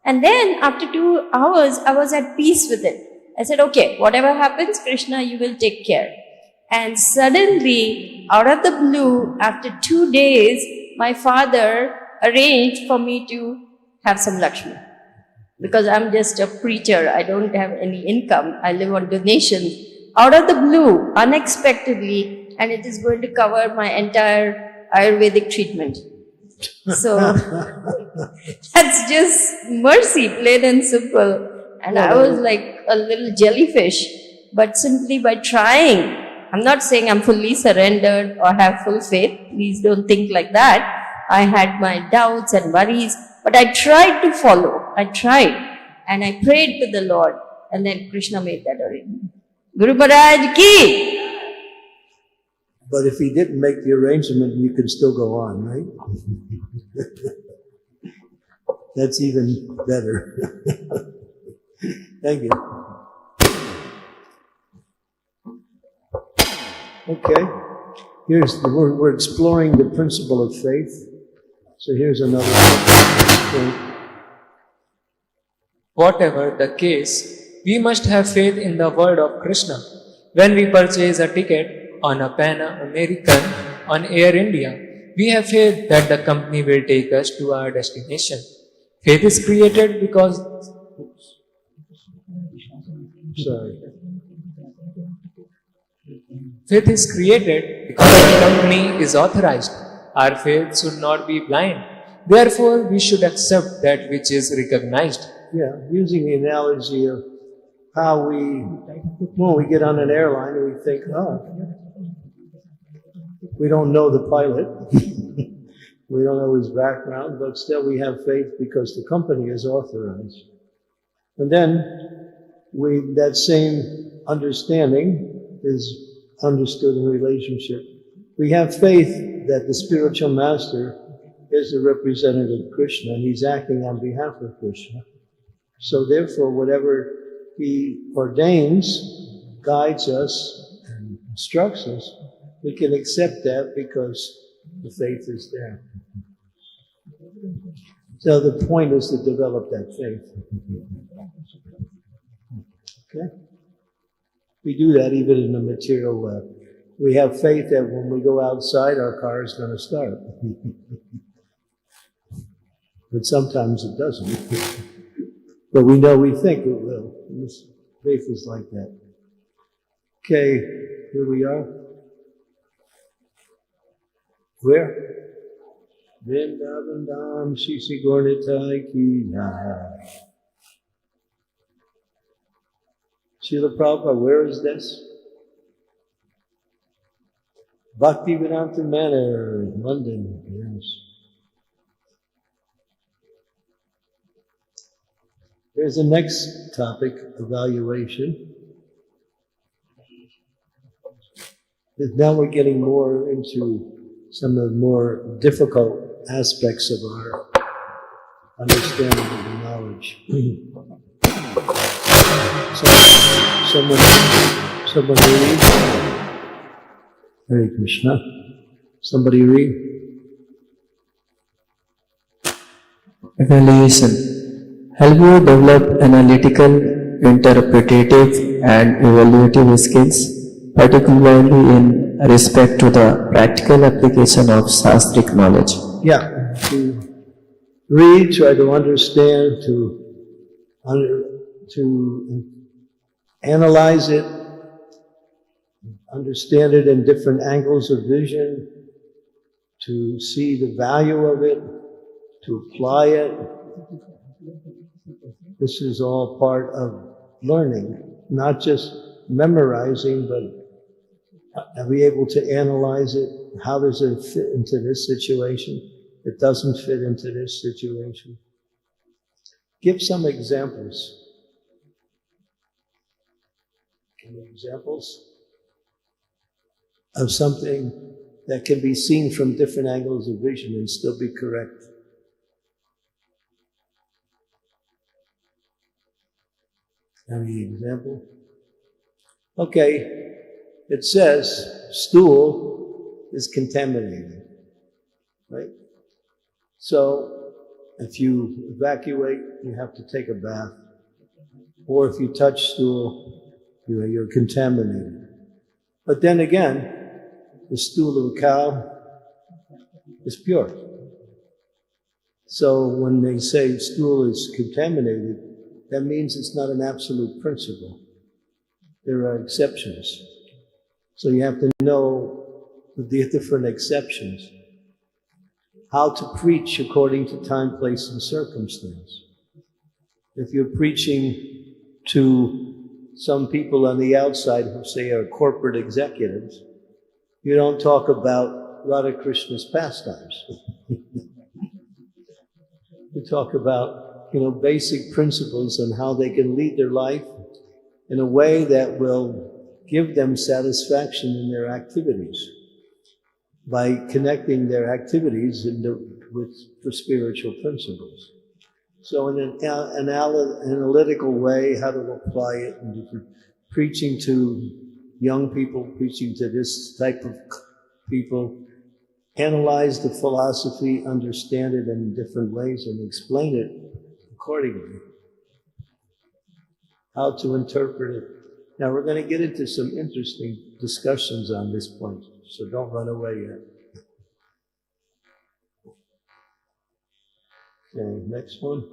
And then after 2 hours, I was at peace with it. I said, okay, whatever happens, Krishna, you will take care. And suddenly, out of the blue, after 2 days, my father arranged for me to have some Lakshmi. Because I'm just a preacher, I don't have any income, I live on donations. Out of the blue, unexpectedly, and it is going to cover my entire Ayurvedic treatment. So, that's just mercy, plain and simple. And I was like a little jellyfish, but simply by trying, I'm not saying I'm fully surrendered or have full faith. Please don't think like that. I had my doubts and worries, but I tried to follow. I tried. And I prayed to the Lord. And then Krishna made that arrangement. Guru Maharaj ki! But if he didn't make the arrangement, you can still go on, right? That's even better. Thank you. Okay, we're exploring the principle of faith. So here's another point. Whatever the case, we must have faith in the word of Krishna. When we purchase a ticket on a Pan American on Air India, we have faith that the company will take us to our destination. Faith is created because Faith is created because the company is authorized. Our faith should not be blind. Therefore, we should accept that which is recognized. Yeah, using the analogy of how when we get on an airline and we think, we don't know the pilot, we don't know his background, but still we have faith because the company is authorized. And then that same understanding is understood in relationship. We have faith that the spiritual master is the representative of Krishna and he's acting on behalf of Krishna. So therefore, whatever he ordains, guides us, and instructs us, we can accept that because the faith is there. So the point is to develop that faith. Okay? We do that even in the material world. We have faith that when we go outside, our car is going to start. But sometimes it doesn't. But we think it will. This faith is like that. Okay, here we are. Where? Vrindavan Dham Shisi Gornitai Ki Jai. Srila Prabhupada, where is this? Bhakti Vedanta Manor, London, yes. There's the next topic, evaluation. Now we're getting more into some of the more difficult aspects of our understanding of the knowledge. Someone read? Hare Krishna. Somebody read? Evaluation. Help you develop analytical, interpretative and evaluative skills, particularly in respect to the practical application of Shastric knowledge. Yeah, to read, try to understand, to analyze it, understand it in different angles of vision, to see the value of it, to apply it. This is all part of learning, not just memorizing, but be able to analyze it. How does it fit into this situation? It doesn't fit into this situation. Give some examples. Any examples of something that can be seen from different angles of vision and still be correct? Any example? Okay, it says stool is contaminated, right? So if you evacuate, you have to take a bath. Or if you touch stool, you're contaminated. But then again, the stool of a cow is pure. So when they say stool is contaminated, that means it's not an absolute principle. There are exceptions. So you have to know the different exceptions. How to preach according to time, place, and circumstance. If you're preaching to some people on the outside who say are corporate executives, you don't talk about Radha Krishna's pastimes. You talk about basic principles on how they can lead their life in a way that will give them satisfaction in their activities by connecting their activities with the spiritual principles. So in an analytical way, how to apply it in different, preaching to young people, preaching to this type of people, analyze the philosophy, understand it in different ways, and explain it accordingly. how to interpret it. Now we're going to get into some interesting discussions on this point, so don't run away yet. Okay, next one.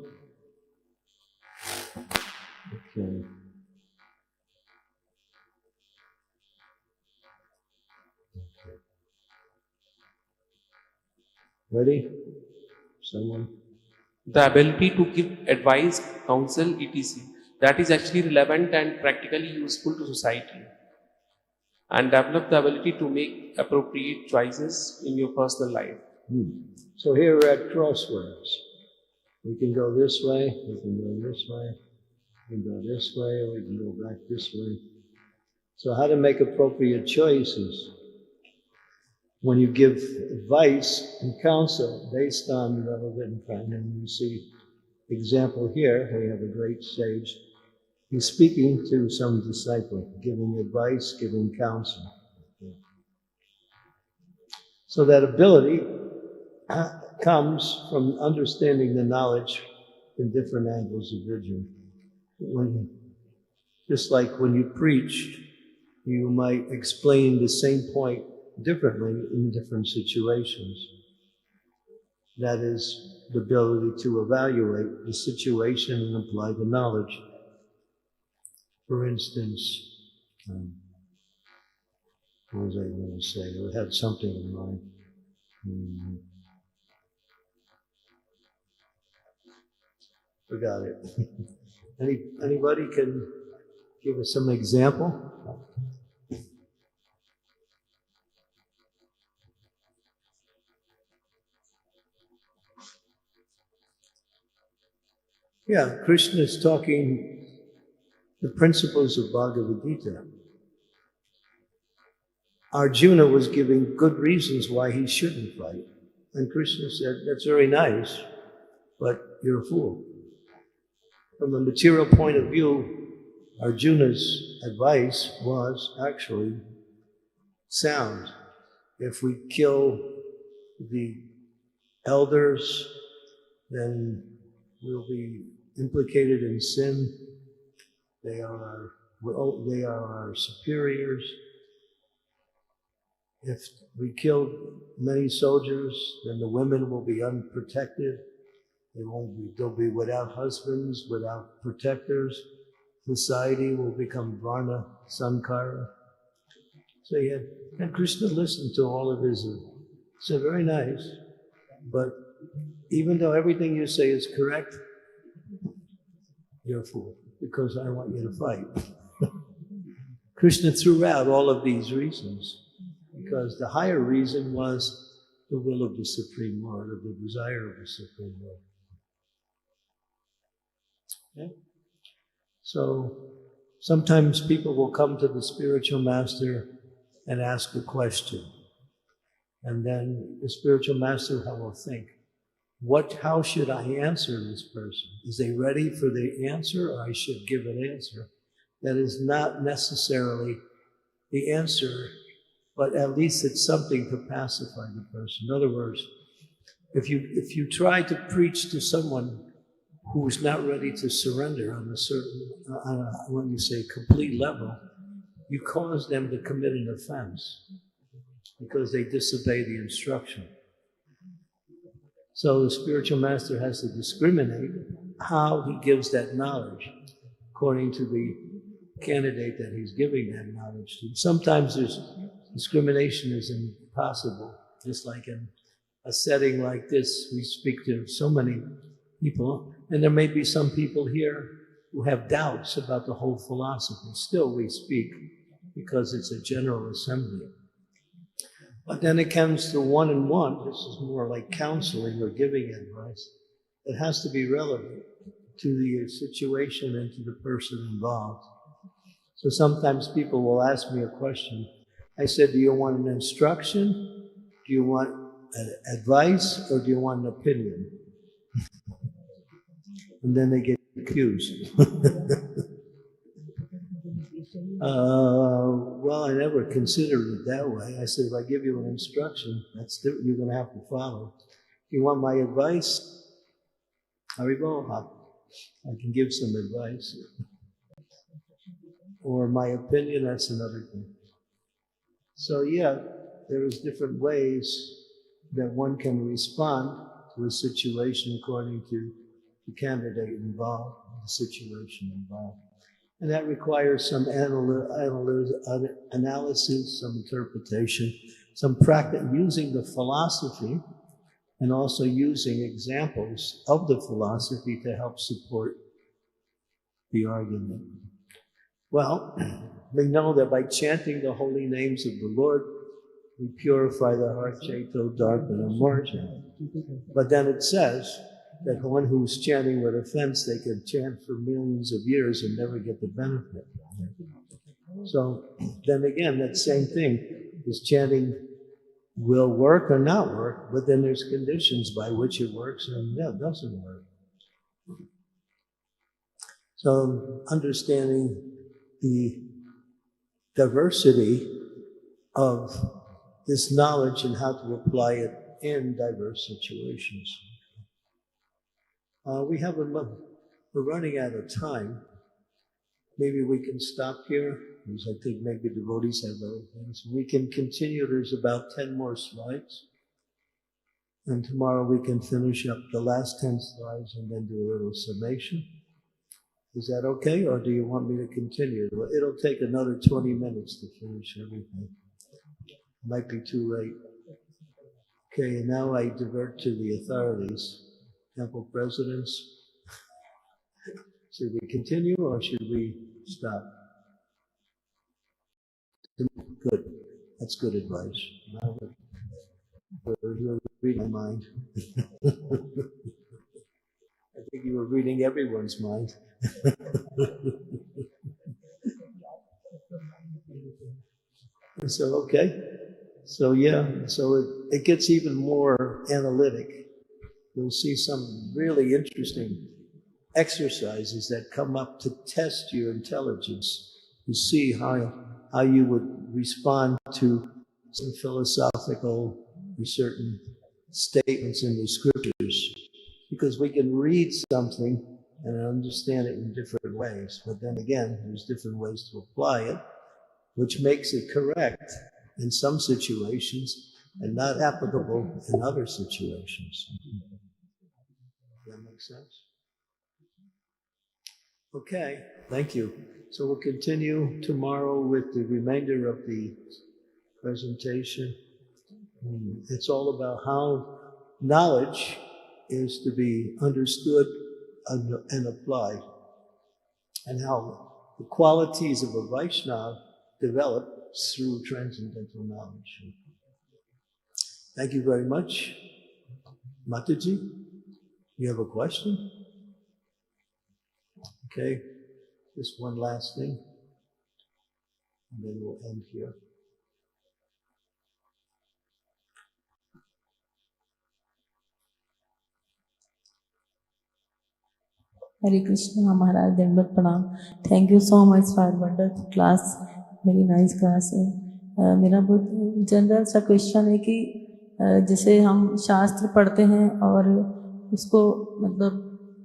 Okay. Ready? Someone? The ability to give advice, counsel, etc. That is actually relevant and practically useful to society. And develop the ability to make appropriate choices in your personal life. So here we're at crossroads. We can go this way, we can go this way, we can go this way, or we can go back this way. So how to make appropriate choices when you give advice and counsel based on relevant time. And you see example here, we have a great sage. He's speaking to some disciple, giving advice, giving counsel. So that ability comes from understanding the knowledge in different angles of vision. Just like when you preach, you might explain the same point differently in different situations. That is the ability to evaluate the situation and apply the knowledge. For instance, what was I going to say? I had something in mind. Forgot it. Anybody can give us some example? Yeah, Krishna is talking the principles of Bhagavad Gita. Arjuna was giving good reasons why he shouldn't fight. And Krishna said, that's very nice, but you're a fool. From a material point of view, Arjuna's advice was actually sound. If we kill the elders, then we'll be implicated in sin. They are our superiors. If we kill many soldiers, then the women will be unprotected. They'll be without husbands, without protectors. Society will become Varna Sankara. So and Krishna listened to all of his. So very nice, but even though everything you say is correct, you're a fool, because I want you to fight. Krishna threw out all of these reasons, because the higher reason was the will of the Supreme Lord, or the desire of the Supreme Lord. Okay? So sometimes people will come to the spiritual master and ask a question, and then the spiritual master will think, how should I answer this person? Is they ready for the answer, or I should give an answer that is not necessarily the answer, but at least it's something to pacify the person. In other words, if you try to preach to someone who is not ready to surrender on when you say complete level, you cause them to commit an offense because they disobey the instruction. So the spiritual master has to discriminate how he gives that knowledge according to the candidate that he's giving that knowledge to. Sometimes discrimination is impossible. Just like in a setting like this, we speak to so many people, and there may be some people here who have doubts about the whole philosophy. Still we speak because it's a general assembly. But then it comes to one-on-one. This is more like counseling or giving advice. It has to be relevant to the situation and to the person involved. So sometimes people will ask me a question. I said, do you want an instruction? Do you want advice? Or do you want an opinion? And then they get accused. Well, I never considered it that way. I said, if I give you an instruction, you're going to have to follow. If you want my advice, Haribo, I can give some advice. or my opinion, that's another thing. So yeah, there is different ways that one can respond to a situation according to the candidate involved, the situation involved. And that requires some analysis, some interpretation, some practice, using the philosophy and also using examples of the philosophy to help support the argument. Well, we know that by chanting the holy names of the Lord, we purify the heart, Chaito, darpen, and margin. But then it says that one who's chanting with offense, they can chant for millions of years and never get the benefit. So then again, that same thing, this chanting will work or not work, but then there's conditions by which it works and it doesn't work. So understanding the diversity of this knowledge and how to apply it in diverse situations. We're running out of time. Maybe we can stop here, because I think maybe devotees have other things. We can continue. There's about 10 more slides. And tomorrow we can finish up the last 10 slides and then do a little summation. Is that okay, or do you want me to continue? Well, it'll take another 20 minutes to finish everything. Might be too late. Okay, and now I divert to the authorities. Temple presidents. Should we continue or should we stop? Good. That's good advice. You're reading my mind. I think you were reading everyone's mind. So, okay. So, yeah, so it gets even more analytic. You'll see some really interesting exercises that come up to test your intelligence. You see how you would respond to some philosophical or certain statements in the scriptures. Because we can read something and understand it in different ways. But then again, there's different ways to apply it, which makes it correct in some situations and not applicable in other situations. Does that make sense? Okay, thank you. So we'll continue tomorrow with the remainder of the presentation. It's all about how knowledge is to be understood and applied, and how the qualities of a Vaishnava develop through transcendental knowledge. Thank you very much. Mataji, you have a question? Okay, just one last thing, and then we'll end here. Hare Krishna, Maharaj, Dandavat Pranam. Thank you so much for wonderful class. Very nice class है. मेरा बहुत general सा question है कि जैसे हम शास्त्र पढ़ते हैं और उसको मतलब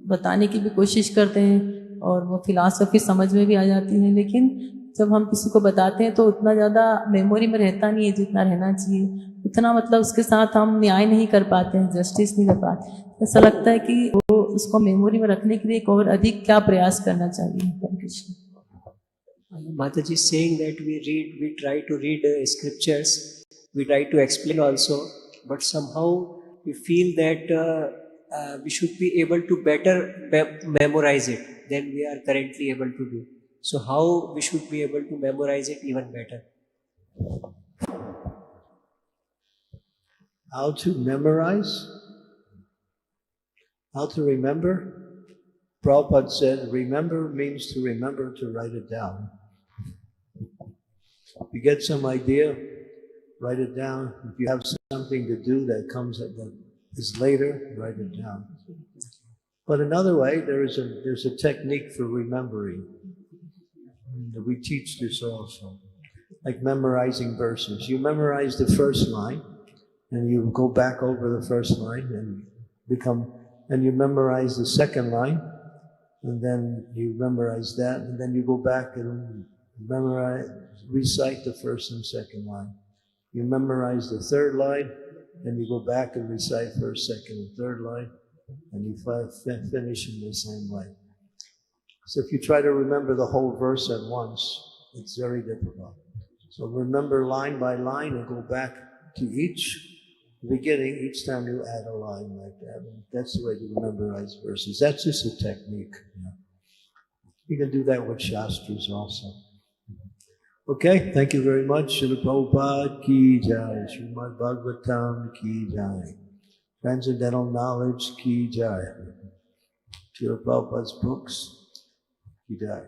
बताने की भी कोशिश करते हैं और वो फिलॉसफी समझ में भी आ जाती है, लेकिन जब हम किसी को बताते हैं तो उतना ज़्यादा मेमोरी में रहता नहीं है जितना रहना चाहिए. उतना मतलब उसके साथ हम न्याय नहीं कर पाते हैं, जस्टिस नहीं कर पाते. ऐसा लगता है कि वो उसको मेमोरी में रखने के लिए एक और अधिक क्या प्रयास करना चाहिए. Mataji is saying that we try to read scriptures, we try to explain also, but somehow we feel that we should be able to better memorize it than we are currently able to do. So how we should be able to memorize it even better? How to memorize? How to remember? Prabhupada said, remember means to remember to write it down. If you get some idea, write it down. If you have something to do that is later, write it down. But another way, there's a technique for remembering. We teach this also, like memorizing verses. You memorize the first line, and you go back over the first line and you memorize the second line, and then you memorize that, and then you go back and memorize, recite the first and second line. You memorize the third line, and you go back and recite first, second, and third line, and you finish in the same way. So if you try to remember the whole verse at once, it's very difficult. So remember line by line and go back to each beginning. Each time you add a line like that. And that's the way to memorize verses. That's just a technique. You can do that with Shastras also. Okay, thank you very much. Srila Prabhupada ki jai. Srimad Bhagavatam ki jai. Transcendental knowledge ki jai. Srila Prabhupada's books ki jai.